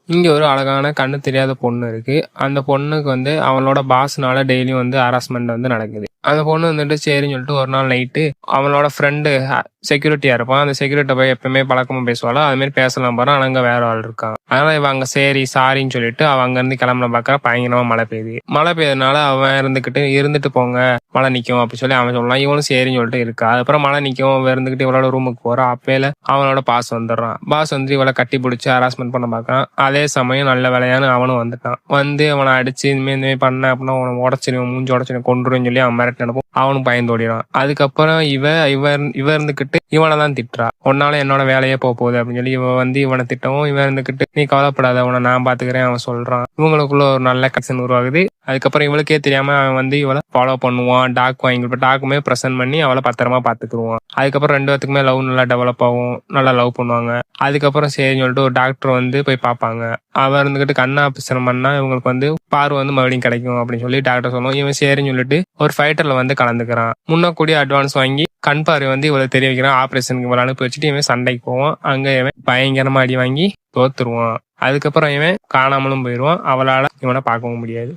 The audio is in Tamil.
இங்க ஒரு அழகான கண்ணு தெரியாத பொண்ணு இருக்கு. அந்த பொண்ணுக்கு அவளோட பாஸ்னால டெய்லியும் ஹராஸ்மெண்ட் நடக்குது. அந்த பொண்ணு சரின்னு சொல்லிட்டு ஒரு நாள் நைட்டு அவளோட ஃப்ரெண்டு செக்யூரிட்டியா இருப்பான். அந்த செக்யூரிட்டி போய் எப்பவுமே பழக்கமா பேசுவாளோ அது மாதிரி பேசலாம் பாரு. ஆனா அங்க வேற ஆள் இருக்கான். அதனால இவ அங்க சரி சாரின்னு சொல்லிட்டு அவ அங்க இருந்து கிளம்புன பாக்க பயங்கரமா மழை பெய்யுது. மழை பெய்யறதுனால அவன் இருந்துட்டு போங்க மழை நிக்கும் அப்படின்னு சொல்லி அவன் சொல்லலாம். இவனும் சரின்னு சொல்லிட்டு இருக்கா. அதுக்கப்புறம் மழை நிக்கும் இருந்துகிட்டு இவளோட ரூமுக்கு போறா. அப்பையில அவனோட பாஸ் வந்துடுறான். பாஸ் இவளை கட்டி பிடிச்சி ஹராஸ்மெண்ட் பண்ண பாக்கான். அதே சமயம் நல்ல வேலையானு அவனும் வந்துட்டான். அவனை அடிச்சு இந்த மாதிரி பண்ண அப்படின்னா அவனை உடச்சிருவான், மூஞ்சி உடச்சிருவான், கொண்டுருன்னு சொல்லி அவன் மிரட்டி அனுப்பும். அவனும் பயந்து ஓடிடான். அதுக்கப்புறம் இவ இருந்துகிட்டு இவனை தான் திட்டுறா. உன்னால என்னோட வேலையே போகுது அப்படின்னு சொல்லி இவனை திட்டவும் இவன் இருந்துகிட்டு நீ கவலைப்படாத உன நான் பாத்துக்கிறேன் அவன் சொல்றான். இவங்களுக்குள்ள ஒரு நல்ல கனெக்ஷன் உருவாகுது. அதுக்கப்புறம் இவளுக்கே தெரியாம அவன் இவளை ஃபாலோ பண்ணுவான். டாக் வாங்கி டாக்குமே ப்ரெசென்ட் பண்ணி அவளை பத்திரமா பாத்துக்குருவான். அதுக்கப்புறம் 2 பேத்துக்குமே லவ் நல்லா டெவலப் ஆகும். நல்லா லவ் பண்ணுவாங்க. அதுக்கப்புறம் சரின்னு சொல்லிட்டு ஒரு டாக்டர் போய் பார்ப்பாங்க. அவன் இருந்துகிட்டு கண்ணா ஆபரேஷன் பண்ணா இவங்களுக்கு பார்வை மறுபடியும் கிடைக்கும் அப்படின்னு சொல்லி டாக்டர் சொல்லுவோம். இவன் சரின்னு சொல்லிட்டு ஒரு ஃபைட்டர்ல கலந்துக்கிறான். முன்ன கூடிய அட்வான்ஸ் வாங்கி கண் பார்வை இவ்வளவு தெரிய வைக்கிறான். ஆபரேஷனுக்கு இவளை அனுப்பி வச்சுட்டு இவன் சண்டைக்கு போவான். அங்க இவன் பயங்கரமா அடி வாங்கி தோத்துருவான். அதுக்கப்புறம் இவன் காணாமலும் போயிடுவான். அவளால இவனை பார்க்கவும் முடியாது.